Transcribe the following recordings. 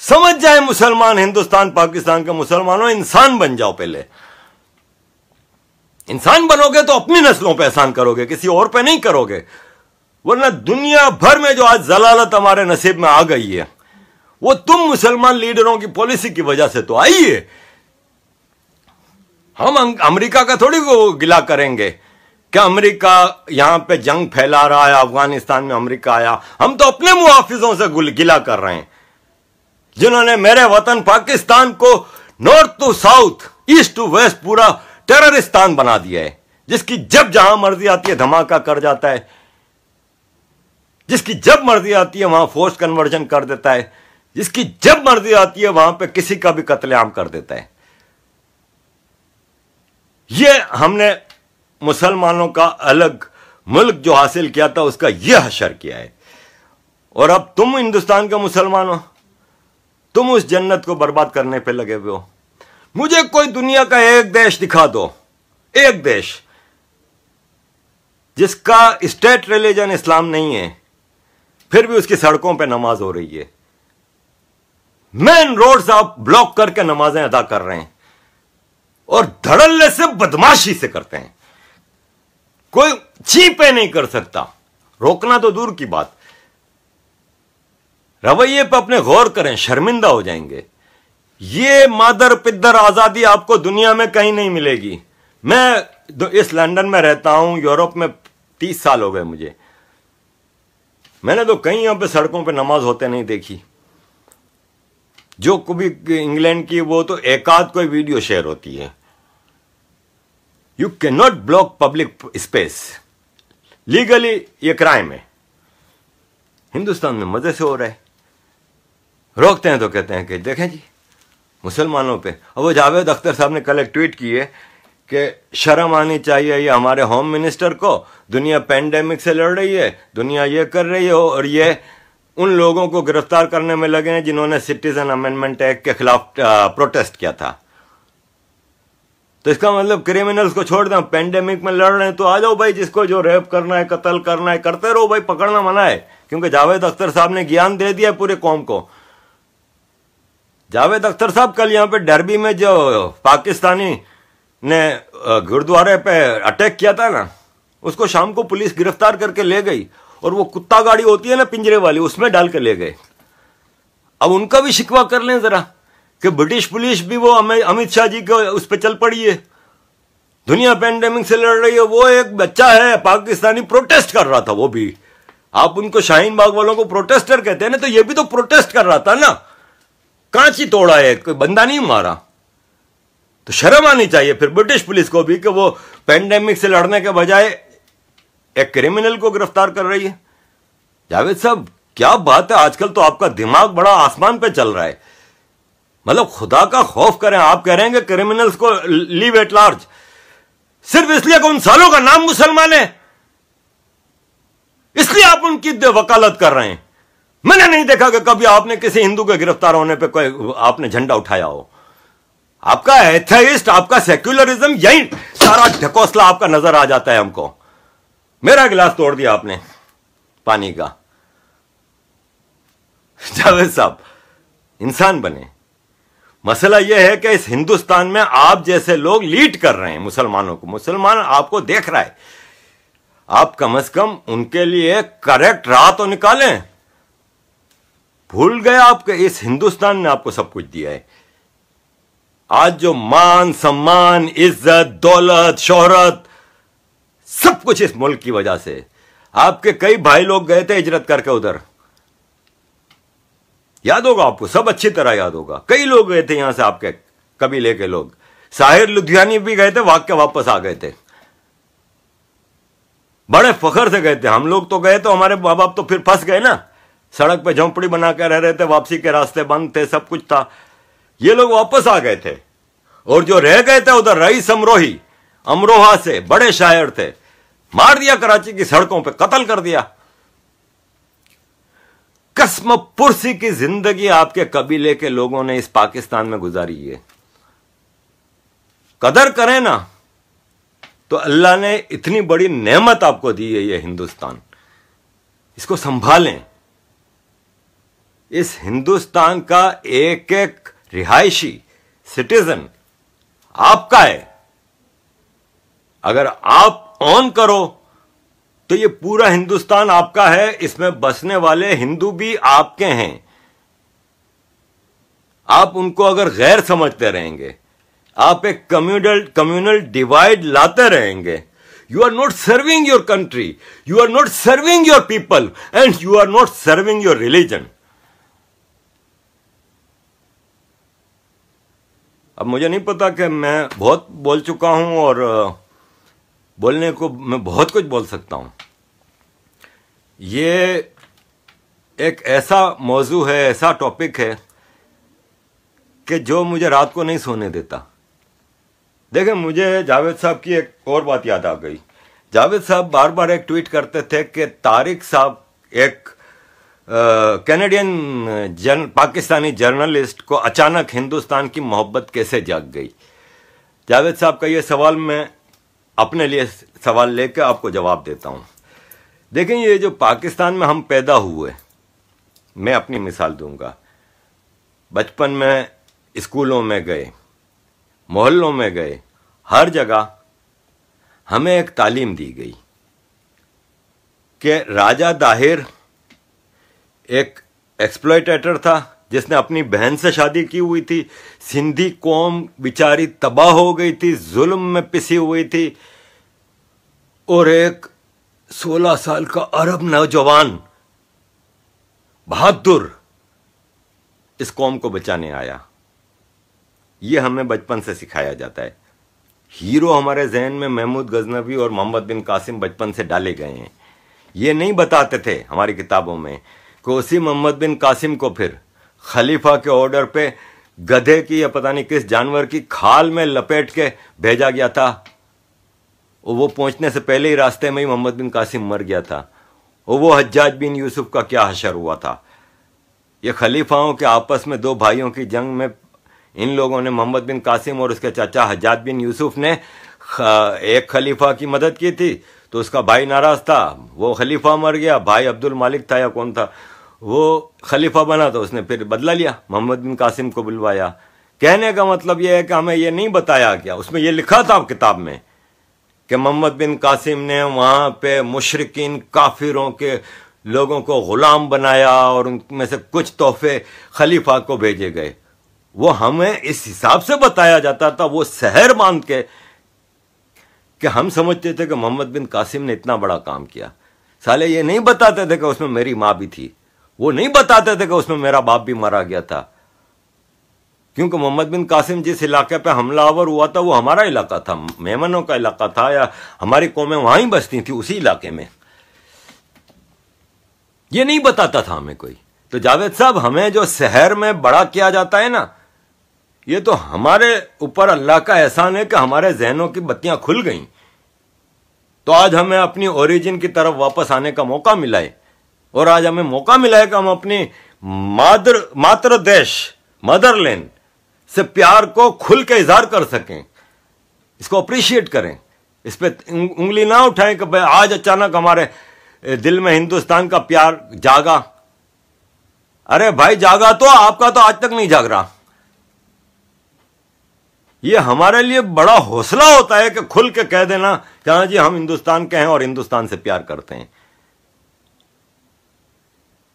समझ जाए मुसलमान, हिंदुस्तान पाकिस्तान के मुसलमानों, इंसान बन जाओ। पहले इंसान बनोगे तो अपनी नस्लों पे एहसान करोगे, किसी और पे नहीं करोगे। वरना दुनिया भर में जो आज जलालत हमारे नसीब में आ गई है, वो तुम मुसलमान लीडरों की पॉलिसी की वजह से तो आई है। हम अमेरिका का थोड़ी वो गिला करेंगे क्या अमेरिका यहां पे जंग फैला रहा है, अफगानिस्तान में अमेरिका आया। हम तो अपने मुहाफिजों से गिला कर रहे हैं, जिन्होंने मेरे वतन पाकिस्तान को north to south, east to west पूरा टेररिस्तान बना दिया है। जिसकी जब जहां मर्जी आती है धमाका कर जाता है, जिसकी जब मर्जी आती है वहां फोर्स कन्वर्जन कर देता है, जिसकी जब मर्जी आती है वहां पे किसी का भी कत्लेआम कर देता है। ये हमने मुसलमानों का अलग मुल्क जो हासिल किया था उसका यह हशर किया है। और अब तुम हिंदुस्तान के मुसलमान हो, तुम उस जन्नत को बर्बाद करने पे लगे हुए हो। मुझे कोई दुनिया का एक देश दिखा दो, एक देश जिसका स्टेट रिलीजन इस्लाम नहीं है, फिर भी उसकी सड़कों पे नमाज हो रही है। मेन रोड्स आप ब्लॉक करके नमाजें अदा कर रहे हैं और धड़ल्ले से बदमाशी से करते हैं। कोई चीपे नहीं कर सकता, रोकना तो दूर की बात। रवैये पे अपने गौर करें, शर्मिंदा हो जाएंगे। ये मादर पिद्दर आजादी आपको दुनिया में कहीं नहीं मिलेगी। मैं इस लंदन में रहता हूं, यूरोप में 30 साल हो गए मुझे। मैंने तो कहीं यहां पे सड़कों पे नमाज होते नहीं देखी। जो कभी इंग्लैंड की वो तो एकाध कोई वीडियो शेयर होती है। You can not block public space, legally ये क्राइम है। हिंदुस्तान में मजे से हो रहा है, रोकते हैं तो कहते हैं कि देखें जी मुसलमानों पे। अब वो जावेद अख्तर साहब ने कल एक ट्वीट की है कि शर्म आनी चाहिए ये हमारे होम मिनिस्टर को, दुनिया पेंडेमिक से लड़ रही है, दुनिया ये कर रही है और ये उन लोगों को गिरफ्तार करने में लगे हैं जिन्होंने सिटीजन अमेंडमेंट एक्ट के खिलाफ प्रोटेस्ट किया था। तो इसका मतलब क्रिमिनल्स को छोड़ दें, पेंडेमिक में लड़ रहे हैं तो आ जाओ भाई, जिसको जो रेप करना है, कत्ल करना है, करते रहो भाई, पकड़ना मना है। क्योंकि जावेद अख्तर साहब ने ज्ञान दे दिया पूरे कौम को। जावेद अख्तर साहब कल यहां पे डरबी में जो पाकिस्तानी ने गुरुद्वारे पे अटैक किया था ना, उसको शाम को पुलिस गिरफ्तार करके ले गई और वो कुत्ता गाड़ी होती है ना पिंजरे वाली, उसमें डाल के ले गए। अब उनका भी शिकवा कर लें जरा कि ब्रिटिश पुलिस भी वो अमित शाह जी को उस पर चल पड़ी है, दुनिया पेंडेमिक से लड़ रही है। वो एक बच्चा है पाकिस्तानी, प्रोटेस्ट कर रहा था। वो भी आप उनको शाहीन बाग वालों को प्रोटेस्टर कहते हैं ना, तो ये भी तो प्रोटेस्ट कर रहा था ना। कांची तोड़ा है, कोई बंदा नहीं मारा। तो शर्म आनी चाहिए फिर ब्रिटिश पुलिस को भी कि वो पेंडेमिक से लड़ने के बजाय एक क्रिमिनल को गिरफ्तार कर रही है। जावेद साहब क्या बात है, आजकल तो आपका दिमाग बड़ा आसमान पे चल रहा है। मतलब खुदा का खौफ करें, आप कह रहे हैं कि क्रिमिनल्स को लीव एट लार्ज, सिर्फ इसलिए कि उन सालों का नाम मुसलमान है, इसलिए आप उनकी वकालत कर रहे हैं। मैंने नहीं देखा कि कभी आपने किसी हिंदू के गिरफ्तार होने पे कोई आपने झंडा उठाया हो। आपका एथेइस्ट, आपका सेक्युलरिज्म, यही सारा ढकोसला आपका नजर आ जाता है हमको। मेरा गिलास तोड़ दिया आपने पानी का। जावेद साहब इंसान बने। मसला यह है कि इस हिंदुस्तान में आप जैसे लोग लीड कर रहे हैं मुसलमानों को। मुसलमान आपको देख रहा है, आप कम से कम उनके लिए करेक्ट राह तो निकालें। भूल गए आपके इस हिंदुस्तान ने आपको सब कुछ दिया है। आज जो मान सम्मान, इज्जत, दौलत, शोहरत, सब कुछ इस मुल्क की वजह से। आपके कई भाई लोग गए थे हिजरत करके उधर, याद होगा आपको, सब अच्छी तरह याद होगा। कई लोग गए थे यहां से, आपके कबीले के लोग। साहिर लुधियानी भी गए थे, भाग के वापस आ गए थे, बड़े फखर से गए थे। हम लोग तो गए तो हमारे माँ बाप तो फिर फंस गए ना, सड़क पे झोंपड़ी बना के रह रहे थे, वापसी के रास्ते बंद थे, सब कुछ था। ये लोग वापस आ गए थे और जो रह गए थे उधर रईस अमरोही, अमरोहा से बड़े शायर थे, मार दिया कराची की सड़कों पे, कत्ल कर दिया। कसम पुरसी की जिंदगी आपके कबीले के लोगों ने इस पाकिस्तान में गुजारी है। कदर करें ना, तो अल्लाह ने इतनी बड़ी नेमत आपको दी है ये हिंदुस्तान, इसको संभालें। इस हिंदुस्तान का एक एक रिहायशी सिटीजन आपका है। अगर आप ऑन करो तो ये पूरा हिंदुस्तान आपका है, इसमें बसने वाले हिंदू भी आपके हैं। आप उनको अगर गैर समझते रहेंगे, आप एक कम्युनल डिवाइड लाते रहेंगे, you are not serving your country, you are not serving your people and you are not serving your religion. अब मुझे नहीं पता कि मैं बहुत बोल चुका हूं और बोलने को मैं बहुत कुछ बोल सकता हूं। ये एक ऐसा मौजू है, ऐसा टॉपिक है कि जो मुझे रात को नहीं सोने देता। देखें, मुझे जावेद साहब की एक और बात याद आ गई। जावेद साहब बार बार एक ट्वीट करते थे कि तारिक साहब एक कैनेडियन पाकिस्तानी जर्नलिस्ट को अचानक हिंदुस्तान की मोहब्बत कैसे जाग गई। जावेद साहब का ये सवाल मैं अपने लिए सवाल लेकर आपको जवाब देता हूं। देखें, ये जो पाकिस्तान में हम पैदा हुए, मैं अपनी मिसाल दूंगा। बचपन में स्कूलों में गए, मोहल्लों में गए, हर जगह हमें एक तालीम दी गई कि राजा दाहिर एक एक्सप्लॉयटेटर था जिसने अपनी बहन से शादी की हुई थी। सिंधी कौम बेचारी तबाह हो गई थी, जुल्म में पिसी हुई थी, और एक 16 साल का अरब नौजवान बहादुर इस कौम को बचाने आया। यह हमें बचपन से सिखाया जाता है। हीरो हमारे जहन में महमूद गजनवी और मोहम्मद बिन कासिम बचपन से डाले गए हैं। ये नहीं बताते थे हमारी किताबों में कि उसी मोहम्मद बिन कासिम को फिर खलीफा के ऑर्डर पे गधे की या पता नहीं किस जानवर की खाल में लपेट के भेजा गया था। वो पहुंचने से पहले ही रास्ते में ही मोहम्मद बिन कासिम मर गया था। और वो हज्जाज बिन यूसुफ का क्या हशर हुआ था। ये खलीफाओं के आपस में दो भाइयों की जंग में इन लोगों ने, मोहम्मद बिन कासिम और उसके चाचा हज्जाज बिन यूसुफ ने एक खलीफा की मदद की थी, तो उसका भाई नाराज था, वो खलीफा मर गया। भाई अब्दुल मालिक था या कौन था, वो खलीफा बना, तो उसने फिर बदला लिया, मोहम्मद बिन कासिम को बुलवाया। कहने का मतलब यह है कि हमें यह नहीं बताया गया, उसमें यह लिखा था किताब में कि मोहम्मद बिन कासिम ने वहां पे मुशरिकीन काफिरों के लोगों को गुलाम बनाया और उनमें से कुछ तोहफे खलीफा को भेजे गए। वो हमें इस हिसाब से बताया जाता था, वो सहर मान के, कि हम समझते थे कि मोहम्मद बिन कासिम ने इतना बड़ा काम किया। साले ये नहीं बताते थे कि उसमें मेरी मां भी थी, वो नहीं बताते थे कि उसमें मेरा बाप भी मारा गया था। क्योंकि मोहम्मद बिन कासिम जिस इलाके पे हमलावर हुआ था वो हमारा इलाका था, मेमनों का इलाका था, या हमारी कौमें वहां ही बसती थी उसी इलाके में। ये नहीं बताता था हमें कोई। तो जावेद साहब, हमें जो शहर में बड़ा किया जाता है ना, ये तो हमारे ऊपर अल्लाह का एहसान है कि हमारे जहनों की बत्तियां खुल गईं। तो आज हमें अपनी ओरिजिन की तरफ वापस आने का मौका मिला है, और आज हमें मौका मिला है कि हम अपनी मातृ देश मदरलैंड से प्यार को खुल के इजहार कर सकें, इसको अप्रिशिएट करें, इस पे उंगली ना उठाएं कि भाई आज अचानक हमारे दिल में हिंदुस्तान का प्यार जागा। अरे भाई जागा तो, आपका तो आज तक नहीं जाग रहा। ये हमारे लिए बड़ा हौसला होता है कि खुल के कह देना कि हाँ जी हम हिंदुस्तान के हैं और हिंदुस्तान से प्यार करते हैं।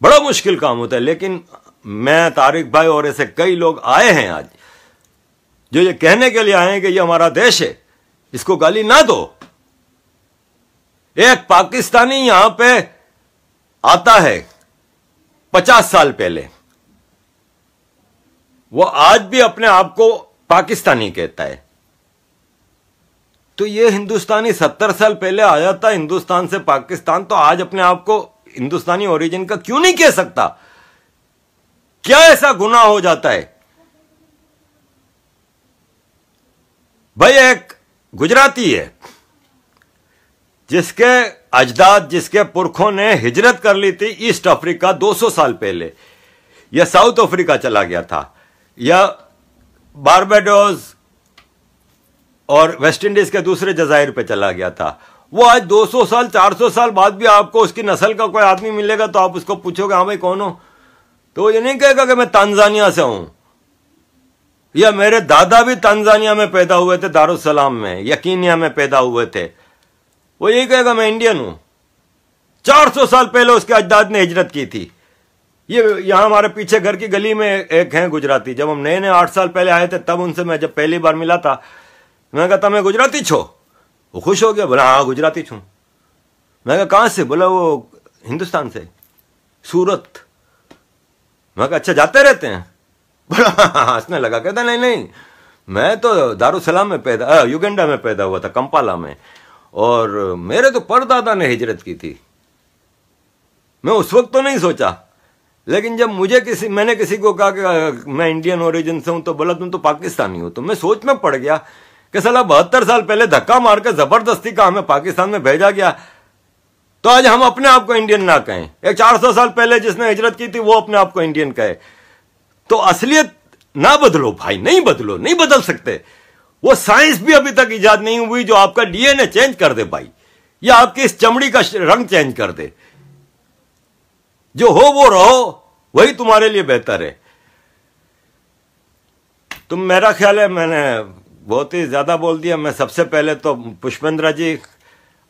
बड़ा मुश्किल काम होता है, लेकिन मैं, तारिक भाई और ऐसे कई लोग आए हैं आज जो ये कहने के लिए आए हैं कि ये हमारा देश है, इसको गाली ना दो। एक पाकिस्तानी यहां पे आता है 50 साल पहले, वो आज भी अपने आप को पाकिस्तानी कहता है। तो ये हिंदुस्तानी 70 साल पहले आया था हिंदुस्तान से पाकिस्तान, तो आज अपने आप को हिंदुस्तानी ओरिजिन का क्यों नहीं कह सकता? क्या ऐसा गुनाह हो जाता है? भाई एक गुजराती है जिसके अजदाद, जिसके पुरखों ने हिजरत कर ली थी ईस्ट अफ्रीका 200 साल पहले, या साउथ अफ्रीका चला गया था, या बारबाडोस और वेस्ट इंडीज के दूसरे जजायर पे चला गया था। वो आज 200 साल 400 साल बाद भी आपको उसकी नस्ल का कोई आदमी मिलेगा तो आप उसको पूछोगे हाँ भाई कौन हो, तो ये नहीं कहेगा कि मैं तांजानिया से हूं, या मेरे दादा भी तांजानिया में पैदा हुए थे, दारुसलाम में या कीनिया में पैदा हुए थे। वो यही कहेगा मैं इंडियन हूं। 400 साल पहले उसके अजदाद ने हिजरत की थी। ये यहां हमारे पीछे घर की गली में एक हैं गुजराती, जब हम नए नए 8 साल पहले आए थे, तब उनसे मैं जब पहली बार मिला था, मैं कहा मैं गुजराती छो? वो खुश हो गया, बोला हाँ गुजराती छू। मैं कहा कहां से? बोला वो हिंदुस्तान से, सूरत। मैं कहा अच्छा जाते रहते हैं? बोला हंसने लगा, कहता नहीं नहीं मैं तो दारुसलाम में पैदा, युगांडा में पैदा हुआ था, कंपाला में, और मेरे तो परदादा ने हिजरत की थी। मैं उस वक्त तो नहीं सोचा, लेकिन जब मैंने किसी को कहा कि मैं इंडियन ओरिजिन से हूं, तो बोला तुम तो पाकिस्तानी हो। तो मैं सोच में पड़ गया कि साला 72 साल पहले धक्का मार के जबरदस्ती का हमें पाकिस्तान में भेजा गया, तो आज हम अपने आप को इंडियन ना कहें। एक 400 साल पहले जिसने हिजरत की थी वो अपने आप को इंडियन कहे। तो असलियत ना बदलो भाई, नहीं बदलो, नहीं बदल सकते। वो साइंस भी अभी तक इजाद नहीं हुई जो आपका डीएनए चेंज कर दे भाई, या आपकी इस चमड़ी का रंग चेंज कर दे। जो हो वो रहो, वही तुम्हारे लिए बेहतर है। तुम, मेरा ख्याल है मैंने बहुत ही ज्यादा बोल दिया। मैं सबसे पहले तो पुष्पेंद्र जी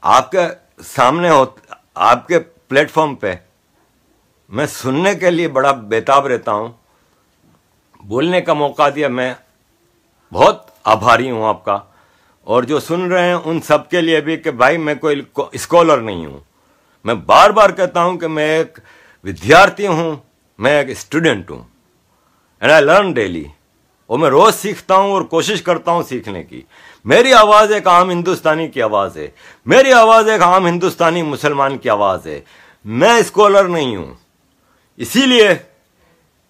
आपके सामने आपके प्लेटफॉर्म पे मैं सुनने के लिए बड़ा बेताब रहता हूं। बोलने का मौका दिया, मैं बहुत आभारी हूं आपका। और जो सुन रहे हैं उन सब के लिए भी कि भाई मैं कोई स्कॉलर नहीं हूं। मैं बार बार कहता हूं कि मैं एक विद्यार्थी हूं, मैं एक स्टूडेंट हूं, एंड आई लर्न डेली। और मैं रोज सीखता हूं और कोशिश करता हूं सीखने की। मेरी आवाज एक आम हिंदुस्तानी की आवाज है, मेरी आवाज एक आम हिंदुस्तानी मुसलमान की आवाज है। मैं स्कॉलर नहीं हूं, इसीलिए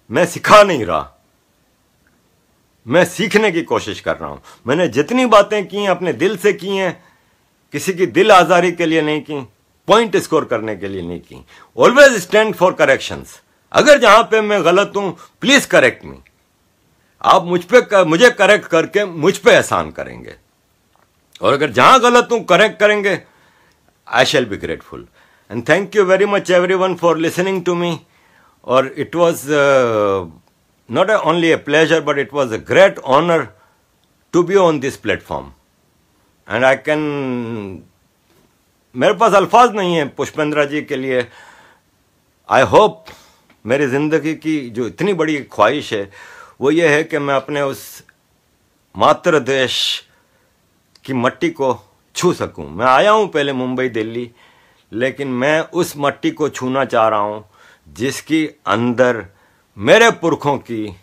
मैं सिखा नहीं रहा, मैं सीखने की कोशिश कर रहा हूं। मैंने जितनी बातें की अपने दिल से की हैं, किसी की दिल आजारी के लिए नहीं की, पॉइंट स्कोर करने के लिए नहीं की। Always stand for corrections. अगर जहां पे मैं गलत हूं, प्लीज करेक्ट मी। आप मुझे करेक्ट करके मुझ पे एहसान करेंगे, और अगर जहां गलत हूं करेक्ट करेंगे, I shall be grateful. And thank you very much everyone for listening to me. और it was not only a pleasure, but it was a great honor to be on this platform. And I can, मेरे पास अल्फाज नहीं है पुष्पेंद्र जी के लिए। I hope मेरी जिंदगी की जो इतनी बड़ी ख्वाहिश है वो ये है कि मैं अपने उस मातृ देश की मट्टी को छू सकूं। मैं आया हूं पहले मुंबई दिल्ली, लेकिन मैं उस मट्टी को छूना चाह रहा हूं जिसकी अंदर मेरे पुरखों की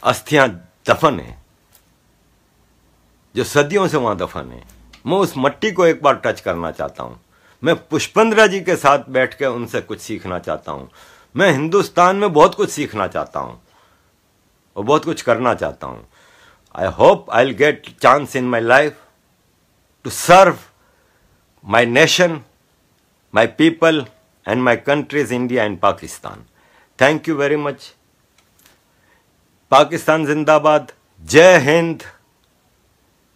अस्थियां दफन है, जो सदियों से वहां दफन है। मैं उस मट्टी को एक बार टच करना चाहता हूं। मैं पुष्पेंद्र जी के साथ बैठ के उनसे कुछ सीखना चाहता हूं। मैं हिंदुस्तान में बहुत कुछ सीखना चाहता हूं और बहुत कुछ करना चाहता हूं। I hope I will get chance in my life to serve my nation, my people and my countries India and Pakistan. Thank you very much. Pakistan जिंदाबाद, जय हिंद,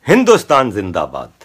हिंदुस्तान जिंदाबाद।